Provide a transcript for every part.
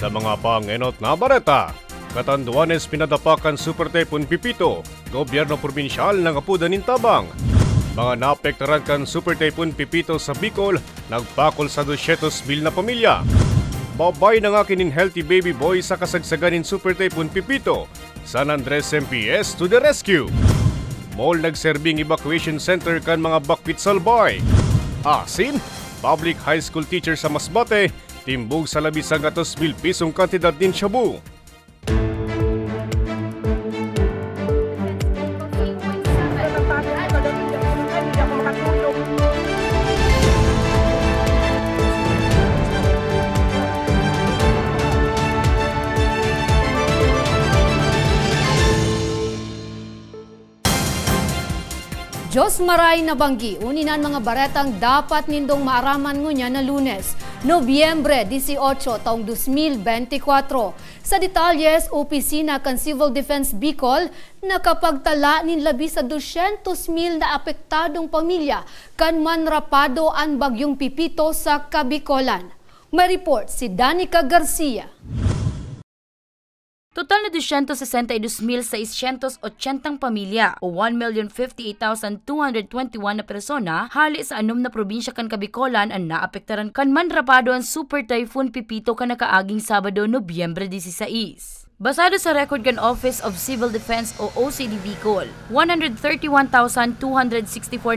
Sa mga pangenot na bareta, Catanduanes pinadapakan Super Typhoon Pipito, gobyerno probinsyal ng Apudanin Tabang. Mga naapektaran kan Super Typhoon Pipito sa Bicol, nagpakol sa 200,000 na pamilya. Babay ng akin healthy baby boy sa kasagsagan ng Super Typhoon Pipito, San Andres MPS to the rescue. Mall nagserbing evacuation center kan mga bakwit salbay. Asin, public high school teacher sa Masbate, timbog sa 100,000 pisong kantidad din shabu. Diyos maray na banggi, uninan mga baretang dapat nindong maaraman ngunya na Lunes, Nobyembre 18, taong 2024. Sa detalyes, opisina kan Civil Defense Bicol nakapagtala nin labi sa 200,000 na apektadong pamilya kan manrapado ang bagyong Pipito sa Kabicolan. May report si Danica Garcia. Total na 262,680 pamilya o 1,058,221 na persona hali sa 6 na probinsya kan Kabicolan ang naapektaran kan manrapado ang Super Typhoon Pipito kan nakaaging Sabado, Nobyembre 16. Basado sa record kan Office of Civil Defense o OCD Bicol, 131,264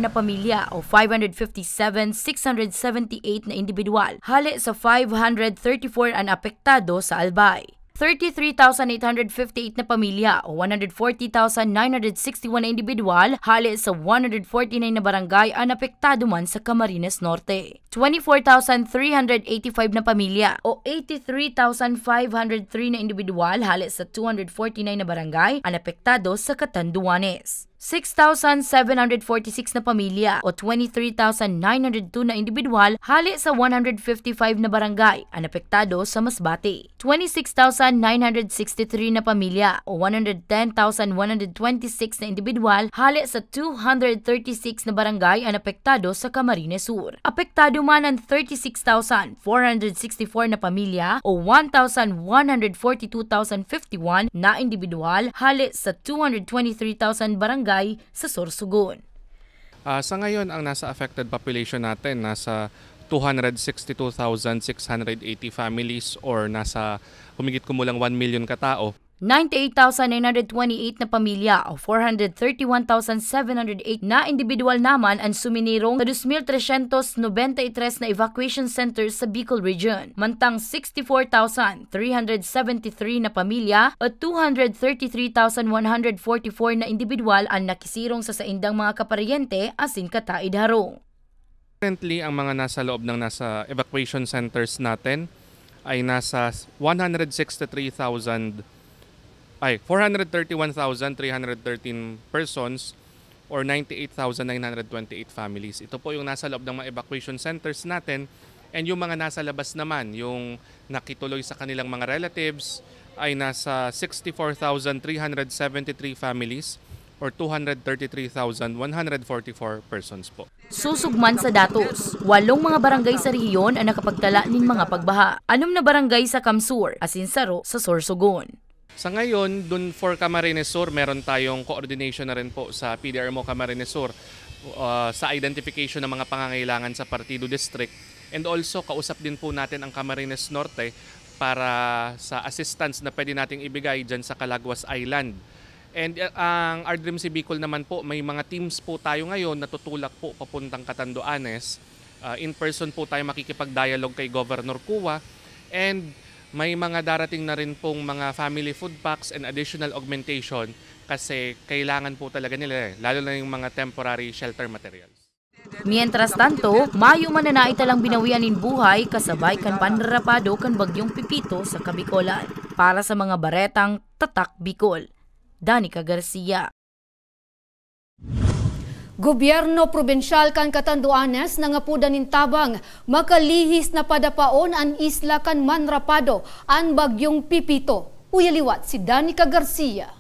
na pamilya o 557,678 na individual hali sa 534 ang apektado sa Albay. 33,858 na pamilya o 140,961 na individual hali sa 149 na barangay ang apektado man sa Camarines Norte. 24,385 na pamilya o 83,503 na individual hali sa 249 na barangay ang apektado sa Catanduanes. 6,746 na pamilya o 23,902 na individual hali sa 155 na barangay ang apektado sa Masbate. 26,963 na pamilya o 110,126 na individual hali sa 236 na barangay ang apektado sa Camarines Sur. Apektado man ang 36,464 na pamilya o 1,142,051 na individual hali sa 223,000 barangay sa Sorsogon. Sa ngayon, ang nasa affected population natin nasa 262,680 families or nasa humigit kumulang 1 million katao. 98,928 na pamilya o 431,708 na individual naman ang suminirong sa 2,393 na evacuation centers sa Bicol Region. Mantang 64,373 na pamilya o 233,144 na individual ang nakisirong sa saindang mga kaparyente asin kataidharong. Currently, ang mga nasa loob ng nasa evacuation centers natin ay nasa 431,313 persons or 98,928 families. Ito po yung nasa loob ng mga evacuation centers natin, and yung mga nasa labas naman, yung nakituloy sa kanilang mga relatives ay nasa 64,373 families or 233,144 persons po. Susugman sa datos, 8 mga barangay sa rehiyon ang nakapagtala nin mga pagbaha. 6 na barangay sa Kamsur, asin saro sa Sorsogon. Sa ngayon, dun for Camarines Sur, meron tayong coordination na rin po sa PDRMO Camarines Sur sa identification ng mga pangangailangan sa Partido District. And also, kausap din po natin ang Camarines Norte para sa assistance na pwede nating ibigay dyan sa Calaguas Island. And ang RDMC Bicol naman po, may mga teams po tayo ngayon na tutulak po papuntang Catanduanes. In person po tayo makikipag-dialogue kay Governor Cua. And may mga darating na rin pong mga family food packs and additional augmentation kasi kailangan po talaga nila, lalo na yung mga temporary shelter materials. Mientras tanto, mayo man na naitalang binawian in buhay kasabay kan panrapado kan bagyong Pipito sa Kabicolan. Para sa mga baretang Tatak Bicol, Danica Garcia. Gobyerno probinsyal kan Catanduanes nangapudan nin Tabang makalihis na padapaon ang isla kan manrapado ang bagyong Pipito. Uyaliwat si Danica Garcia.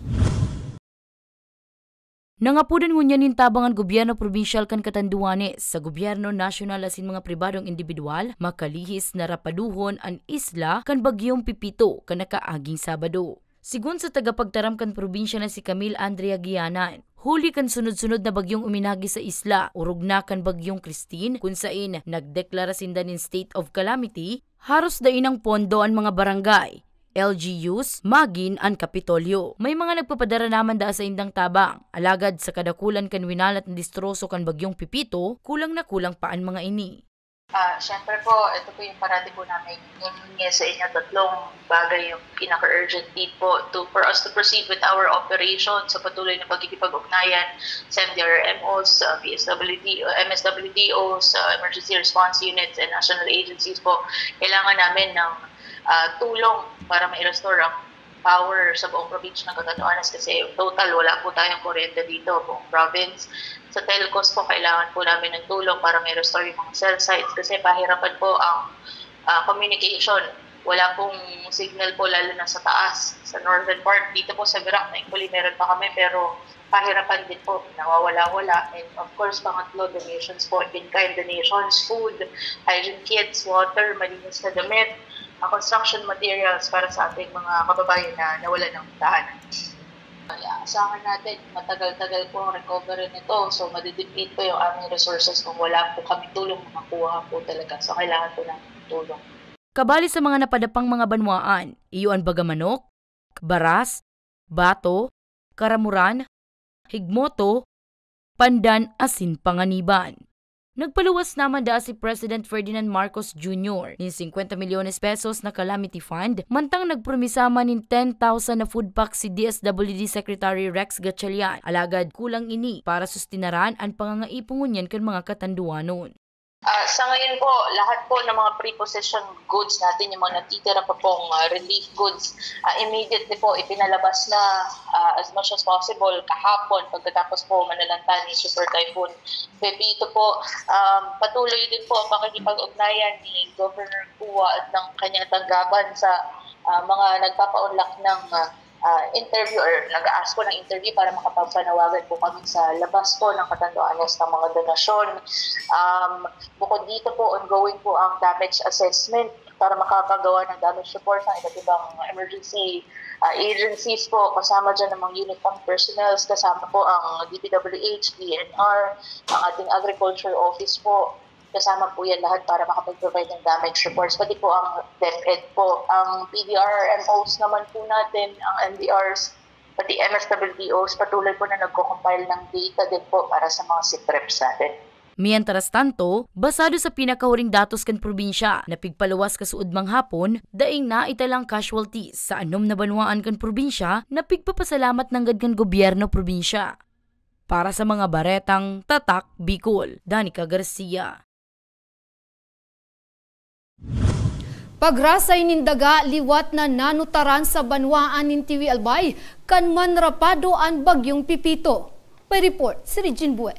Nangapudan ngunyan nintabang ang gobyerno probinsyal kan Catanduanes sa gobyerno nasyonal asin mga pribadong individual makalihis na rapaduhon ang isla kan bagyong Pipito kan nakaaging Sabado. Sigun sa tagapagtaram kan probinsya na si Camille Andrea Gianan, huli kan sunod-sunod na bagyong uminagi sa isla, urog na kan bagyong Christine kung sain nagdeklara sindan in state of calamity, haros dain ang pondo ang mga barangay, LGUs, Magin ang Kapitolyo. May mga nagpapadara naman da sa indang tabang. Alagad sa kadakulan kan winalat na distroso kan bagyong Pipito, kulang na kulang pa ang mga ini. Siyempre po, ito po yung parati po namin hihingi sa inyo tatlong bagay yung pinaka-urgent need po for us to proceed with our operation sa patuloy na pagkikipag-ugnayan sa MDRMOs, MSWDOs, Emergency Response Units, and national agencies po. Kailangan namin ng tulong para ma-restore ang power sa buong probinsya ng Catanduanes kasi total wala po tayong kuryente dito buong province. Sa telcos po kailangan po namin ng tulong para ma-restore yung mga cell sites kasi pahirapan po ang communication. Wala pong signal po lalo na sa taas, sa northern part. Dito po sa Virac, thankfully meron pa kami pero pahirapan din po, nawawala-wala. And of course, pangatlo, donations po, in-kind donations, food, hygiene kits, water, malinis na damit, construction materials para sa ating mga kababayan na nawalan ng tahanan. Asahan natin, matagal-tagal po ang recovery nito. So, madideplete po yung aming resources kung wala po kami tulong makuha po talaga. So, kailangan po namin tulong. Kabali sa mga napadapang mga banwaan, iyon bagamanok, baras, bato, karamuran, higmoto, pandan asin panganiban. Nagpaluwas naman da si President Ferdinand Marcos Jr. ng 50 milyones pesos na calamity fund, mantang nagpromisama ng 10,000 na food pack si DSWD Secretary Rex Gatchalian. Alagad kulang ini para sustinaran ang pangangaipungunyan kan mga Catanduanon. Sa ngayon po, lahat po ng mga prepositioned goods natin, yung mga natitira pa pong relief goods, immediately po ipinalabas na as much as possible kahapon pagkatapos po manalanta ni Super Typhoon Pepito po. Patuloy din po ang pakikipag-ugnayan ni Governor Kua at ng kanyang tanggapan sa mga nagpapaunlak ng interview or nag-a-ask po ng interview para makapagpanawagan po kami sa labas po ng Catanduanes ng mga donasyon. Bukod dito po, ongoing po ang damage assessment para makakagawa ng damage report ng iba't ibang emergency agencies po. Kasama dyan ng mga uniformed personnels, kasama po ang DPWH, DNR, ang ating agriculture office po. Kasama po yan lahat para makapag-provide ng damage reports. Pati po ang DepEd po. Ang PDRMOs naman po natin, ang MDRs, pati MSWDOs, patuloy po na nagko-compile ng data din po para sa mga SIPREPs natin. Mientras tanto, basado sa pinakahuring datos kan probinsya na pigpaluwas kasuod mang hapon, daing na italang casualties sa 6 na banwaan kan probinsya na pigpapasalamat ng gadgan gobyerno probinsya. Para sa mga baretang Tatak Bicol, Danica Garcia. Pagrasay nin daga liwat na nanutaran sa banwaan nin Tiwi Albay kan manrapado ang bagyong Pipito. Pa-report si Regine Bue.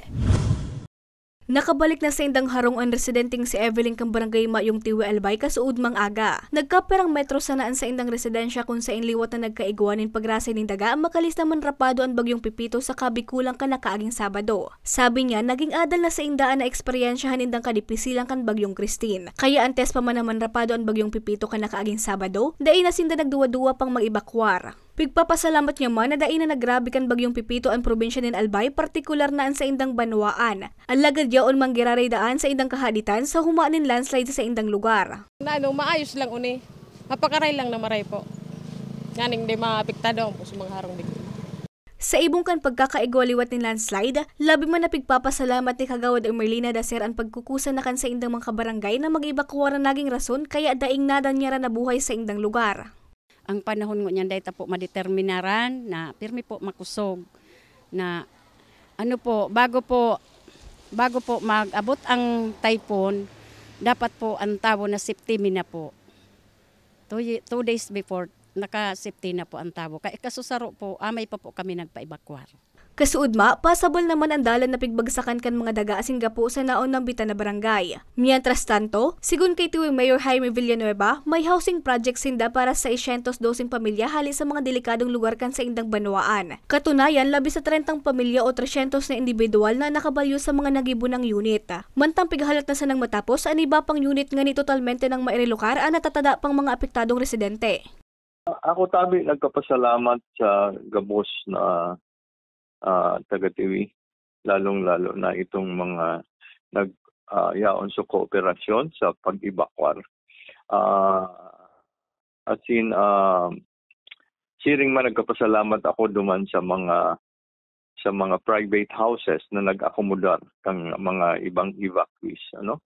Nakabalik na sa indang harong ang residenteng si Evelyn kang barangay Mayong Tiwi Albay kasuod mang aga. Nagkaperang metro sanaan sa indang residensya kung sa inliwat na nagkaiguanin pagrasay ning daga makalis naman rapado ang bagyong Pipito sa kabikulang kanakaaging Sabado. Sabi niya naging adal na sa indaan na eksperyensyahan indang kadipisilang kan bagyong Christine. Kaya antes pa man naman rapado ang bagyong Pipito kanakaaging Sabado, dai na sinda nagduwa-duwa pang mag-ibakwar. Pigpapasalamat niya man na dai na nagrabe kan bagyong Pipito ang probinsya nin Albay, partikular na sa indang banwaan. Alagad yaon manggiraray daan sa indang kahaditan sa humaanin landslide sa indang lugar. Maayos lang uni. Mapakaray lang na maray po. Nganing di maapektado ang sa mga harong dito. Sa ibong kan pagkakaigwaliwat ni landslide, labi man na pigpapasalamat ni Kagawad Emerlina Dacer ang pagkukusa na kan sa indang mga kabarangay na mag-ibakwaran naging rason kaya daing nadan niya na buhay sa indang lugar. Ang panahon ngo niyan dayta po madeterminaran na pirmi po makusog na bago po mag-abot ang typhoon dapat po ang tabo na safety na po. 2 days before naka-safety na po ang tabo. Kaya kasusaro po amay pa po kami nagpa-evacuar. Kasuudma, pasabol naman ang dalan na pigbagsakan kan mga daga asing gapo sa naon ng bitan na barangay. Mientras tanto, sigun kay tiwing Mayor Jaime Villanueva, may housing project sinda para sa 612 pamilya hali sa mga delikadong lugar kan sa indang banwaan. Katunayan, labis sa 30 pamilya o 300 na individual na nakabalyo sa mga nagibunang unit. Mantang pighalat na sanang matapos, ang iba pang unit nga ni totalmente ng mairelokar ang natatada pang mga apektadong residente. Ako tabi nagkapasalamat sa gabos na taga-TV, lalong-lalo na itong mga nag-yaon sa kooperasyon sa pag-evacuar. Siring man nagkapasalamat ako duman sa mga private houses na nag-akomodar kang mga ibang evacuees, ano?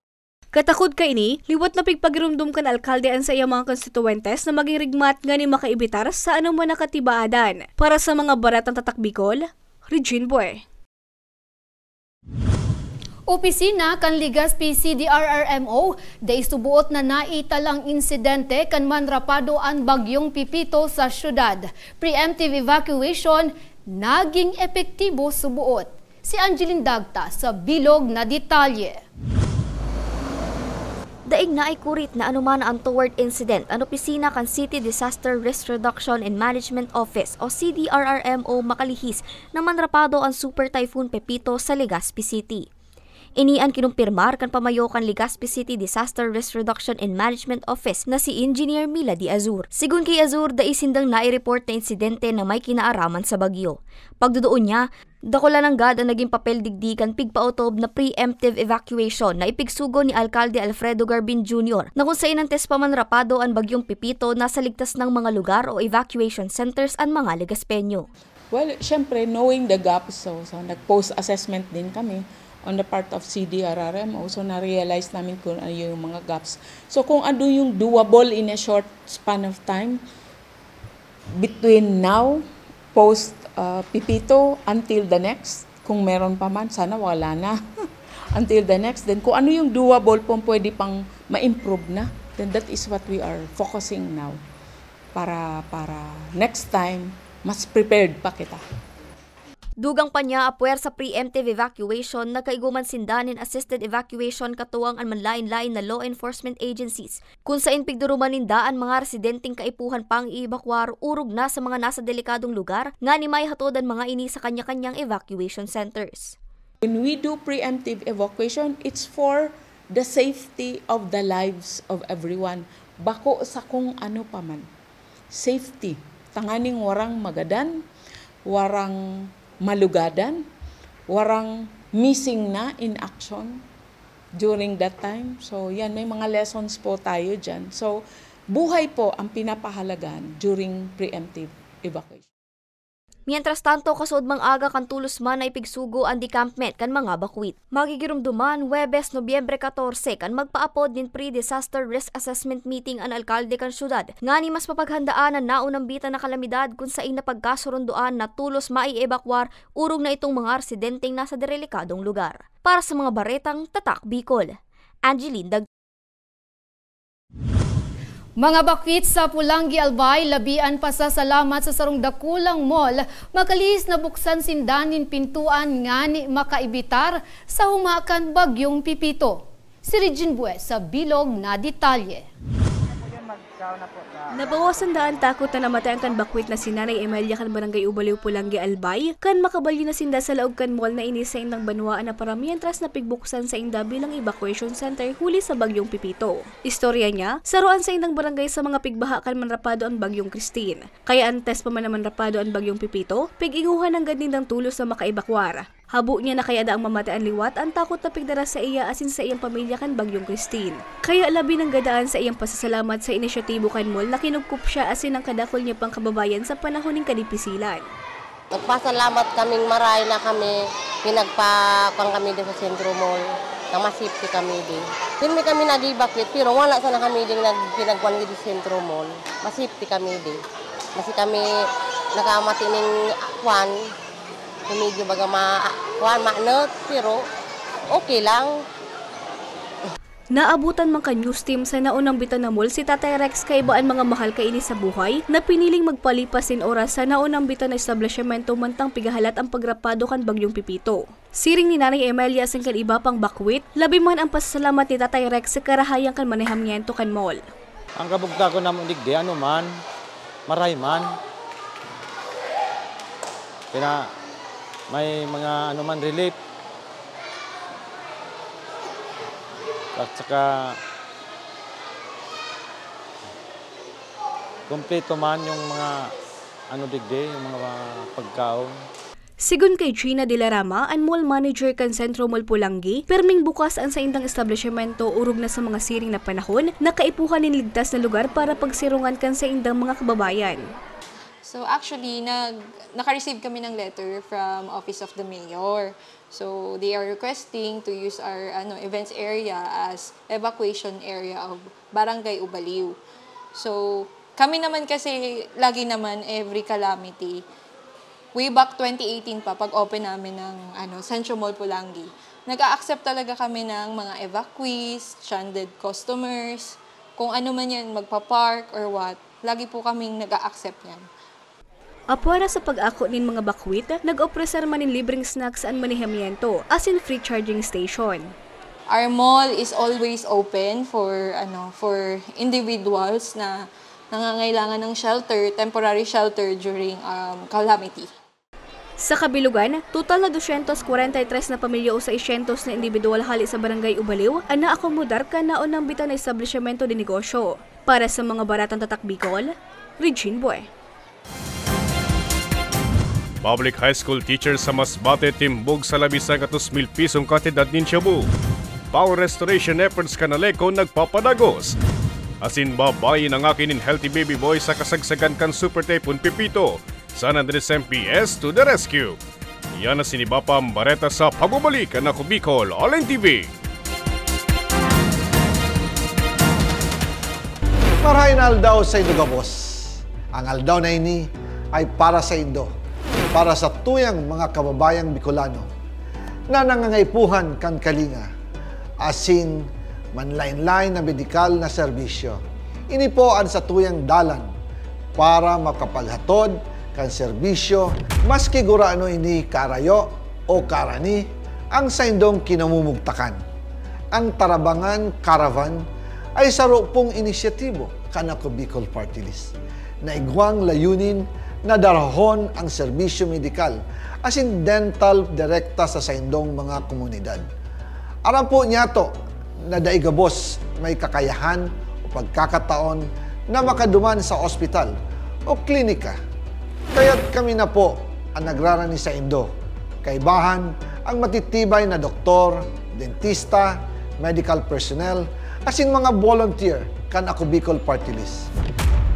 Katakod ka ini, liwat na pigpagirumdum kan alkalde an sa iyang mga konstituentes na maging rigmat nga ni makaibitar sa anuman nakatibaadan. Para sa mga baratang tatak Bicol, Regine Boy. Opisina kan Legazpi CDRRMO day subuot na naitalang insidente kan manrapado ang bagyong Pipito sa syudad. Preemptive evacuation naging epektibo subuot. Si Angeline Dagta sa bilog na detalye. Daig na ay kurit na anuman ang toward incident ang opisina kan City Disaster Risk Reduction and Management Office o CDRRMO makalihis na manrapado ang Super Typhoon Pepito sa Legazpi City. Inian kinumpirmar kan pamayo kan Legazpi City Disaster Risk Reduction and Management Office na si Engineer Mila Di Azur. Sigun kay Azur, daisindang nai-report na insidente na may kinaaraman sa bagyo. Pagdudoon niya, dakula ng GAD ang naging papel digdigan pigpaotob na preemptive evacuation na ipigsugo ni Alkalde Alfredo Garbin Jr. na kung sa inantes pamanrapado ang bagyong Pipito nasa ligtas ng mga lugar o evacuation centers ang mga Legazpeño. Well, syempre, knowing the gaps, so nag-post assessment din kami on the part of CDRRMO, so na-realize namin kung ano yung mga gaps. So kung ano yung doable in a short span of time, between now, post Pipito, until the next, kung meron pa man, sana wala na, until the next, then kung ano yung doable po pwede pang ma-improve na, then that is what we are focusing now. Para next time, mas prepared pa kita. Dugang pa niya apuwer sa preemptive evacuation na kaiguman sindanin assisted evacuation katuwang ang manlain-lain na law enforcement agencies. Kung sa inpigduruman ninda ang mga residenteng kaipuhan pang i-evacuar urog na sa mga nasa delikadong lugar nga ni may hatod ang mga ini sa kanya-kanyang evacuation centers. When we do preemptive evacuation, it's for the safety of the lives of everyone. Bako sa kung ano pa man. Safety. Tanganing warang magadan, warang malugadan, warang missing na in action during that time. So yan, may mga lessons po tayo dyan. So buhay po ang pinapahalagan during preemptive evacuation. Mientras tanto, kasod mang aga kan tulos man na ipigsugo ang decampment kan mga bakwit. Magigirumduman, Huwebes, Nobyembre 14, kan magpaapod din pre-disaster risk assessment meeting ang alkalde kan syudad. Nga ni mas mapaghandaan ang naunang bita na kalamidad kung saing napagkasurunduan na tulos mai-evacuar urong na itong mga residenteng nasa delikadong lugar. Para sa mga baretang Tatak Bicol, Angeline Dag. Mga bakwit sa Pulangi Albay, labian pasasalamat sa sarong dakulang mall, makalihis na buksan sindanin pintuan nga ni makaibitar sa humakan bagyong Pipito. Si Regine Bues sa bilog na detalye. Nabawasan daan takot na namatay ang kan bakwit na si Nanay Emelia kan Barangay Ubaliw Pulangi Albay kan makabalyo na sinda sa laog kan mall na ini sa indang banwaan na para mientras napigbuksan sa inda bilang evacuation center huli sa bagyong Pipito. Istorya niya, saruan sa indang barangay sa mga pigbaha kan manrapado ang bagyong Christine. Kaya antes pa man naman rapado ang bagyong Pipito, pig-inguhan ang ganindang tulos sa makaibakwar. Habo niya na kaya daang mamatay ang liwat ang takot na pigdara sa iya asin sa iyang pamilya kan bagyong Christine. Kaya labi ng gadaan sa iyang pasasalamat sa inisyatibo kan mall na kinugkup siya asin ang kadakol niya pang kababayan sa panahon ng kadipisilan. Nagpasalamat kaming maray na kami, pinagpakang kami din sa Sentro Mall, na masipti kami din. Hindi kami nag-evacuate, pero wala sana kami din pinagkuhan din sa Sentro Mall. Masipti kami din. Kasi kami nakamati ng kwan, medyo baga maknot, pero okay lang. Naabutan man ka news team sa naunang bitanamol si Tatay Rex kaibaan mga mahal kaini sa buhay na piniling magpalipas in oras sa naunang bitan na establishmento mantang pigahalat ang pagrapado kan Bagyong Pipito. Siring ni Nanay Emelia sing kan iba pang bakwit, labi man ang pasasalamat ni Tatay Rex sa karahayang kan manehamiento kan mall. Ang kabugta ko naman digdi, ano man, maray man. Kaya may mga ano man relief. At saka kompleto man yung mga ano digdi, yung mga pagkaon. Sigun kay Gina De La Rama, ang mall manager kan Sentro Mall Pulangi, perming bukas ang sa indang establishmento urog na sa mga siring na panahon, nakaipuhan ng ligtas na lugar para pagsirungan kan sa indang mga kababayan. So actually, naka-receive kami ng letter from Office of the Mayor. So they are requesting to use our events area as evacuation area of Barangay Ubaliw. So kami naman kasi lagi naman every calamity, way back 2018 pa, pag-open namin ng Centro Mall Pulangi, nag-a-accept talaga kami ng mga evacuees, stranded customers, kung ano man yan, magpa-park or what, lagi po kaming nag-a-accept yan. Apara sa pag-ako nin mga bakwit, nag-opresar man in libreng snacks ang manehamiento, as in free charging station. Our mall is always open for individuals na nangangailangan ng shelter, temporary shelter during calamity. Sa kabilugan, total na 243 na pamilya o 600 na individual hali sa Barangay Ubaliw ang naakomodar ka naon ng bitan na establishmento de negosyo. Para sa mga baratang tatak Bicol, Regine Boy. Public high school teacher sa Masbate timbog sa labisang 2,000 pisong katedad nin Cebu. Power restoration efforts kanaleko nagpapadagos. Asin babayi ng akinin healthy baby boy sa kasagsagan kan Super Typhoon Pipito. San Andres MPS to the rescue. Yan na sinibapa ang bareta sa pagbabalik na Bicol Online TV. Marahin aldaw sa Indo Gabos. Ang aldaw na ini ay para sa Indo. Para sa tuyang mga kababayang Bicolano na nangangaipuhan kan kalinga, asin manlain-lain na medikal na serbisyo. Ini po ang sa tuyang dalan para makapaghatod kan serbisyo maski gurano ini karayo o karani ang sa indong kinamumugtakan. Ang Tarabangan Caravan ay sarupong inisyatibo kanako Bicol Party List na igwang layunin na darahon ang serbisyo medikal asin dental direkta sa saindong mga komunidad. Aram po niya to na daigabos may kakayahan o pagkakataon na makaduman sa ospital o klinika. Kaya't kami na po ang nagrarani sa Indo. Kaibahan ang matitibay na doktor, dentista, medical personnel, asin mga volunteer kan ako Bicol Party List.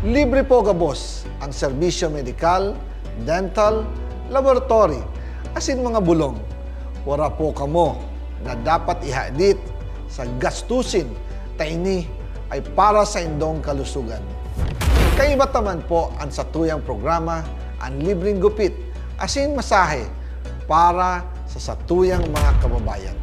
Libre po gabos ang serbisyo medikal, dental, laboratory, asin mga bulong. Wala po kamo na dapat ihadit sa gastusin taini ay para sa indong kalusugan. Kaiba taman po ang satuyang programa ang libreng gupit, asin masahe para sa satuyang mga kababayan.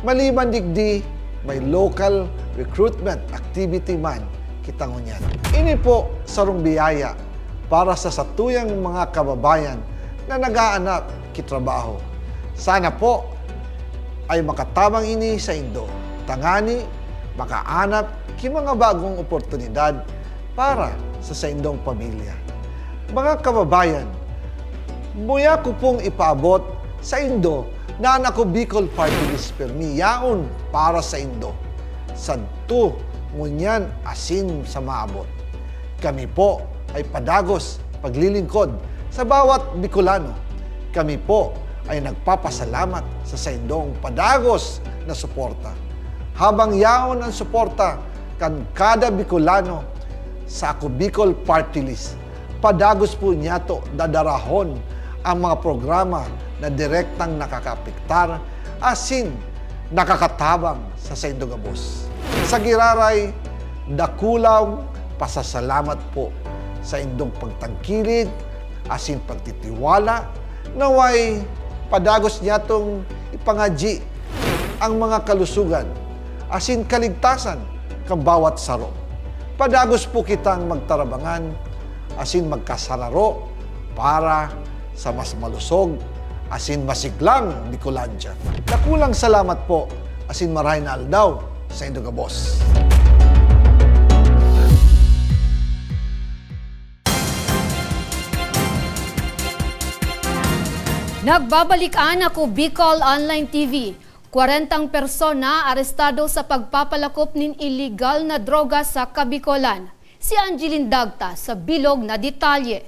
Maliban digdi, may local recruitment activity man kitang unyan. Ini po sarong biyaya para sa satuyang mga kababayan na nag-aanap kitrabaho. Sana po ay makatabang ini sa Indo. Tangani, makaanap ki mga bagong oportunidad para sa indong pamilya. Mga kababayan, buya ko pong ipaabot sa Indo na ako Bicol Party List permi yaon para sa Indo. Sadto ngunyan asin sa maabot. Kami po ay padagos paglilingkod sa bawat Bicolano. Kami po ay nagpapasalamat sa saindong padagos na suporta. Habang yaon ang suporta kan kada Bicolano sa ako Bicol Party List, padagos po niya to dadarahon ang mga programa na direktang nakakapiktar asin nakakatabang sa Saindo Gabos. Sa giraray, dakulaw pasasalamat po sa indong pagtangkilig, asin pagtitiwala, naway padagos niya itong ipangadji ang mga kalusugan, asin kaligtasan kang bawat saro. Padagos po kitang magtarabangan, asin magkasararo para sa mas malusog, asin masiglang Bicolandia. Dakulang salamat po, asin maray na aldaw sa Indogabos. Nagbabalikan ako Bicol Online TV. 40 persona arestado sa pagpapalakop ng illegal na droga sa Kabicolan. Si Angeline Dagta sa bilog na detalye.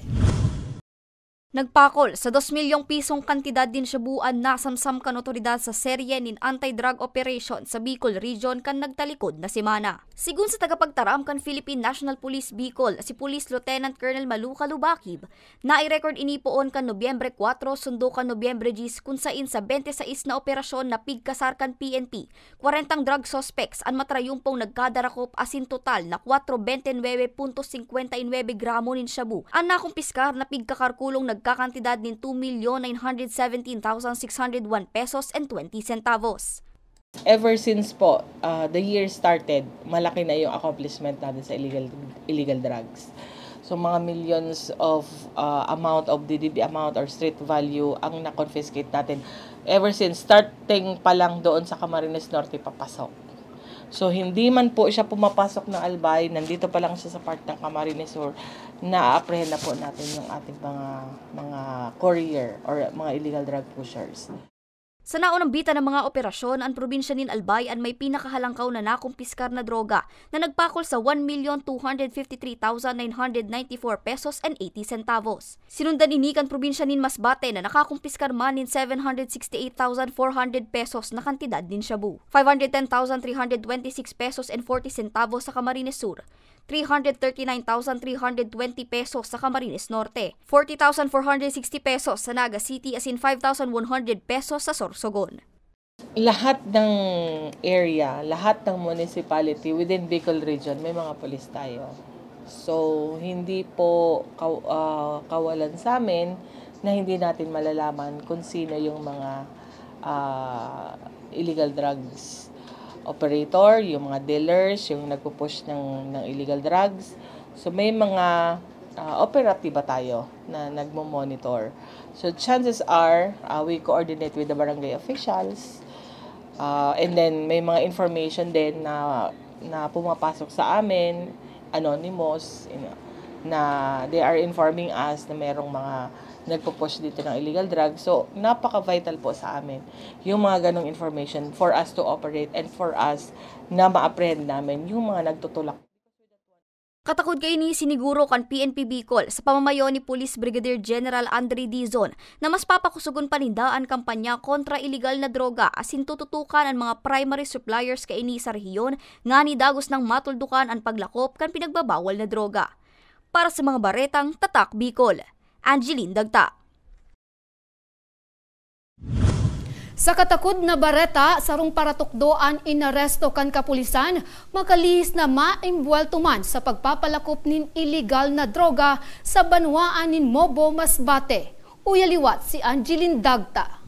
Nagpakol sa 2 milyong pisong kantidad din siyabuan na samsam kan otoridad sa serye nin anti-drug operation sa Bicol Region kan nagtalikod na semana. Sigun sa tagapagtaram kan Philippine National Police Bicol, si Police Lieutenant Colonel Maluca Lubakib, na-i-record inipoon kan Nobyembre 4 sundo kan Nobyembre 10 kung sain sa 26 na operasyon na pigkasar kan PNP, 40 drug suspects ang matrayumpong nagkadarakop asin total na 429.59 gramo nin shabu. Ang nakumpiskar na pigkakarkulong nagkakantidad nin 2,917,601 pesos and 20 centavos. Ever since po the year started, malaki na yung accomplishment natin sa illegal drugs. So mga millions of amount of DDB amount or street value ang na-confiscate natin ever since starting pa lang doon sa Camarines Norte papasok. So hindi man po siya pumapasok ng Albay, nandito pa lang siya sa part ng Camarines Sur, na-apprehend na po natin yung ating mga courier or mga illegal drug pushers. Sa naunang bita ng mga operasyon, ang probinsya nin Albay ang may pinakahalangkaw na nakumpiskar na droga na nagpakol sa 1,253,994 pesos and 80 centavos. Sinundan inikan probinsya nin Masbate na nakakumpiskar man nin 768,400 pesos na kantidad din shabu. 510,326 pesos and 40 centavos sa Camarines Sur. 339,320 pesos sa Camarines Norte, 40,460 pesos sa Naga City asin 5,100 pesos sa Sorsogon. Lahat ng area, lahat ng municipality within Bicol Region may mga pulis tayo. So hindi po kawalan sa amin na hindi natin malalaman kung sino yung mga illegal drugs operator, yung mga dealers, yung nagpo-push ng illegal drugs. So may mga operatiba tayo na nagmo-monitor. So chances are, we coordinate with the barangay officials. And then may mga information din na pumapasok sa amin, anonymous, na they are informing us na merong mga nagpo-push dito ng illegal drugs. So, napaka-vital po sa amin yung mga ganong information for us to operate and for us na ma-apprehend namin yung mga nagtutulak. Katakod kayo ni siniguro kan PNP Bicol sa pamamayo ni Police Brigadier General Andre Dizon na mas papakusugon panindaan kampanya kontra illegal na droga asin tututukan ang mga primary suppliers kaini sa rehiyon nga ni dagos ng matuldukan ang paglakop kan pinagbabawal na droga. Para sa mga baretang Tatak Bicol, Angeline Dagta. Sa katakod na bareta, sarong paratukdoan inaresto kan kapulisan, makalihis na maimbwelto man sa pagpapalakop nin illegal na droga sa banwaan nin Mobo, Masbate. Uyaliwat si Angeline Dagta.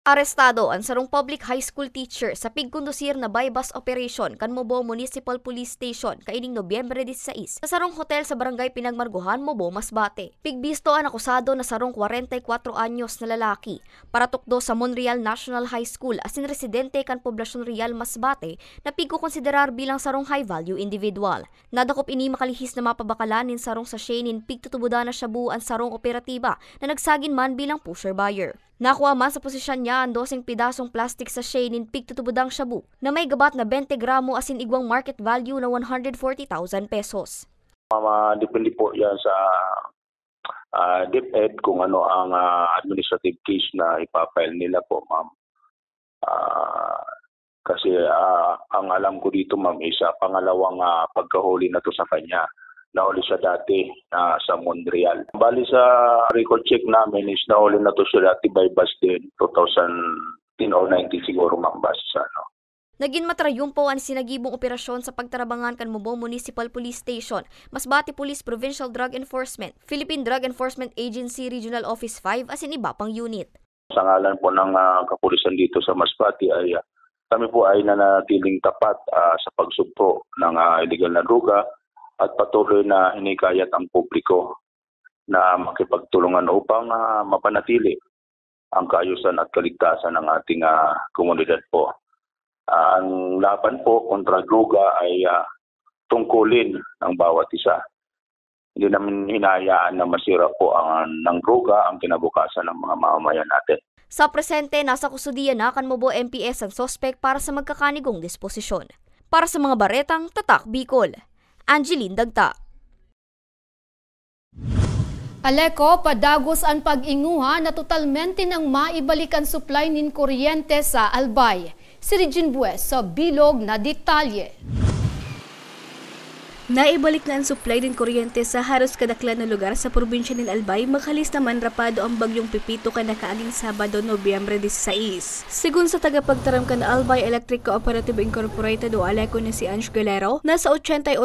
Arestado ang sarong public high school teacher sa pigkondusir na bypass operation kan Mobo Municipal Police Station kaining Nobyembre 16 sa sarong hotel sa barangay Pinagmarguhan, Mobo, Masbate. Pigbisto ang akusado na sarong 44 anyos na lalaki para tukdo sa Monreal National High School asin residente kan Poblasyon Real, Masbate na pigkukonsiderar bilang sarong high-value individual. Nadakop ini makalihis na mapabakalan nin sarong sachet nin pigtutubudan na shabu ang sarong operatiba na nagsagin man bilang pusher buyer. Nakuha man sa posisyon niya ang 12 pidasong plastic sachet nin pigtutubudang shabu na may gabat na 20 gramo asin igwang market value na 140,000 pesos. Depende po yan sa DepEd kung ano ang administrative case na ipafile nila po, ma'am. Kasi ang alam ko dito, ma'am, isa pangalawang pagkahuli na to sa kanya. Nahuli siya dati sa Montreal. Bali sa record check namin is nahuli na to siya dati by bus din, 2010 or 19 siguro, ma'am, bus sa ano. Naging matrayumpo ang sinagibong operasyon sa pagtarabangan kan Mobo Municipal Police Station, Masbate Police Provincial Drug Enforcement, Philippine Drug Enforcement Agency Regional Office 5 asin iba pang unit. Sa ngalan po ng kapulisan dito sa Masbate ay Kami po ay nanatiling tapat sa pagsugpo ng illegal na droga at patuloy na hinikayat ang publiko na makipagtulungan upang mapanatili ang kaayusan at kaligtasan ng ating komunidad po. Ang laban po kontra droga ay tungkulin ng bawat isa. Hindi namin hinayaan na masira po ng droga ang kinabukasan ng mga mamamayan natin. Sa presente, nasa kustudiya na Kanmobo MPS ang sospek para sa magkakanigong disposisyon. Para sa mga baretang Tatak Bicol, Angeline Dagta. Aleko, padagos ang pag-inguha na totalmente nang maibalik ang supply nin kuryente sa Albay. Si Regine Bues sa bilog na detalye. Naibalik na ang supply din kuryente sa halos kadaklan na lugar sa probinsya ng Albay makalis naman rapado ang bagyong Pipito kanakaaging Sabado, Nobyembre 16. Sigun sa tagapagtaram kan Albay Electric Cooperative Incorporated o Aleco ni si Ange Galero, nasa 88%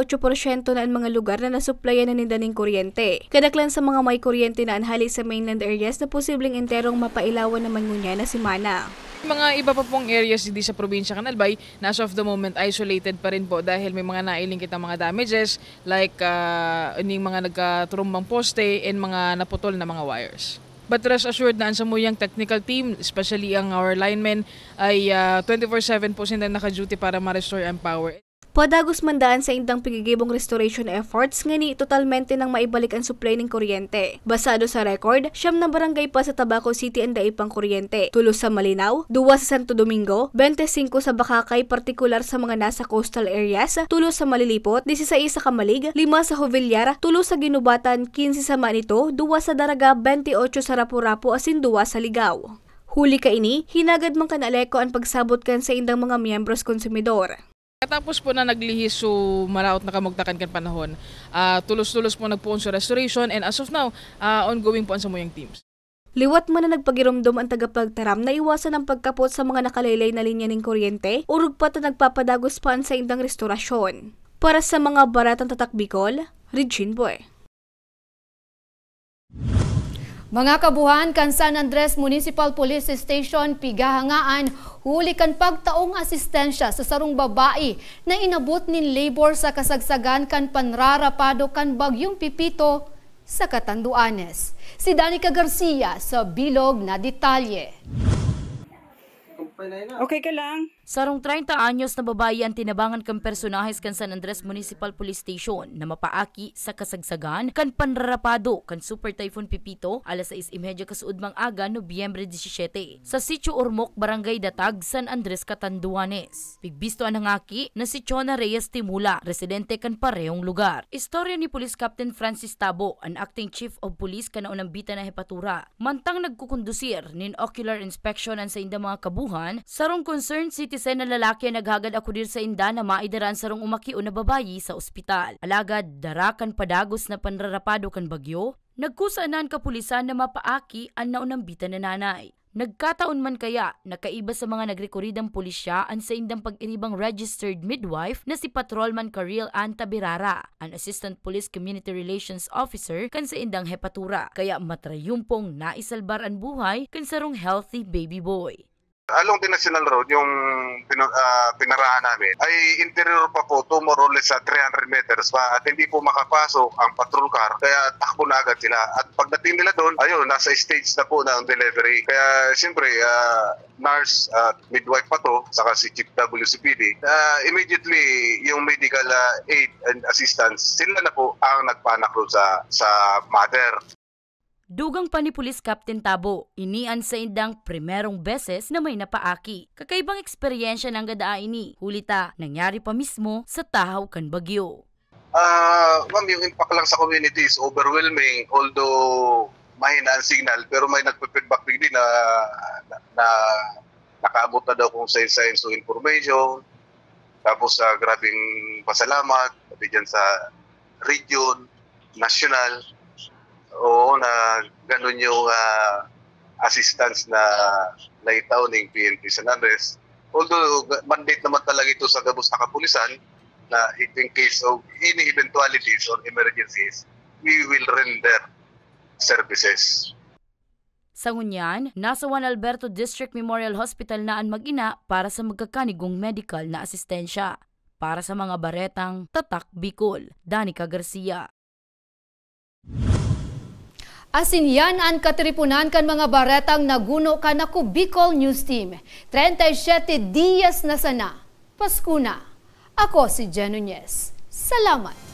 na ang mga lugar na nasupplyan na nindaning kuryente. Kadaklan sa mga may kuryente na anhali sa mainland areas na posibleng enterong mapailawan naman ngunya na si Mana. Mga iba pa pong areas hindi sa probinsya kan Albay, na as of the moment isolated pa rin po dahil may mga nailing kitang mga damages like ining mga nagkaturumbang poste and mga naputol na mga wires. But rest assured na ang samuyang technical team, especially ang our linemen, ay 24/7 po sila naka-duty para ma-restore ang power. Padagos mandaan sa indang pigigibong restoration efforts ngani totalmente nang maibalik ang supply ng kuryente. Basado sa record, 9 na barangay pa sa Tabaco City ang daipang kuryente. 3 sa Malinaw, 2 sa Santo Domingo, 25 sa Bakakay partikular sa mga nasa coastal areas, 3 sa Malilipot, 16 sa Kamalig, 5 sa Jovillar, 3 sa Ginubatan, 15 sa Manito, 2 sa Daraga, 28 sa Rapu-Rapu asin 2 sa Ligao. Huli ka ini, hinagad man kan Aleco ang pagsabot kan sa indang mga miyembros konsumidor. Katapos po na naglihis so malaot na kamugtakan kan panahon, tulos-tulos po nagpuon sa restoration and as of now, ongoing po ang samuyang teams. Liwat man na nagpagiromdom ang tagapagtaram na iwasan ang pagkapot sa mga nakalaylay na linya ng kuryente, urog pa na nagpapadagos pa sa indang restorasyon. Para sa mga baratang Tatak Bicol, Regine Boy. Mga kabuhan kan San Andres Municipal Police Station pigahangaan huli kan pagtaong asistensya sa sarong babae na inabot nin labor sa kasagsagan kan panrarapado kan bagyong Pipito sa Catanduanes. Si Danica Garcia sa bilog na detalye. Okay ka lang. Sarong 30 anyos na babae ang tinabangan kang personahes kan San Andres Municipal Police Station na mapaaki sa kasagsagan kan panrarapado kan Super Typhoon Pipito alas 6:30 kasuudmang aga Nobyembre 17 sa Sitio Ormoc, Barangay Datag, San Andres, Catanduanes. Bigbisto ang hangaki na si Chona Reyes Timula, residente kan parehong lugar. Istorya ni Police Captain Francis Tabo, ang acting chief of police kanaunang bita na hepatura, mantang nagkukondusir nin ocular inspection sa inda mga kabuhan, sarong concerned citizen na lalaki ang naghagad akudir sa inda na maidaran sarong umaki o na babayi sa ospital. Alagad darakan padagos na panrarapado kan bagyo, nagkusaanan kapulisan na mapaaki ang naunang bita na nanay. Nagkataon man kaya nakaiba sa mga nagrekoridang pulisya ang sa indang pag-iribang registered midwife na si Patrolman Karil Anta Birara, ang Assistant Police Community Relations Officer kan sa indang hepatura, kaya matrayumpong naisalbar ang buhay kan sarong healthy baby boy. Along the National Road, yung pinarahan namin, ay interior pa po, to more or less sa 300 meters pa at hindi po makapasok ang patrol car, kaya takbo na agad sila. At pagdating nila doon, ayun, nasa stage na po ng delivery. Kaya siyempre, nurse at midwife pa to, saka si Chief WCPD, immediately yung medical aid and assistance, sila na po ang nagpanak sa mother. Dugang pa ni Police Captain Tabo, inian sa indang primerong beses na may napaaki. Kakaibang eksperyensya ng gadaa ini, hulita nangyari pa mismo sa tahaw kan bagyo. Ma'am, yung impact lang sa community is overwhelming, although mahina ang signal, pero may nagpe-feedback din na nakaabot na daw kung signs of information. Tapos grabing pasalamat, pati dyan sa region, national. Oo, na ganun yung assistance na naitaw ng PNP San Andres. Although mandate naman talaga ito sa gabos na kapulisan na in case of any eventualities or emergencies, we will render services. Sa ngunyan, nasa Juan Alberto District Memorial Hospital na ang mag-ina para sa magkakanigong medical na asistensya. Para sa mga baretang Tatak Bicol, Danica Garcia. Asin yan ang katripunan kan mga baretang naguno ka na ku Bicol News Team. 37 diyas na sana. Pasko na. Ako si Jen Nunez. Salamat.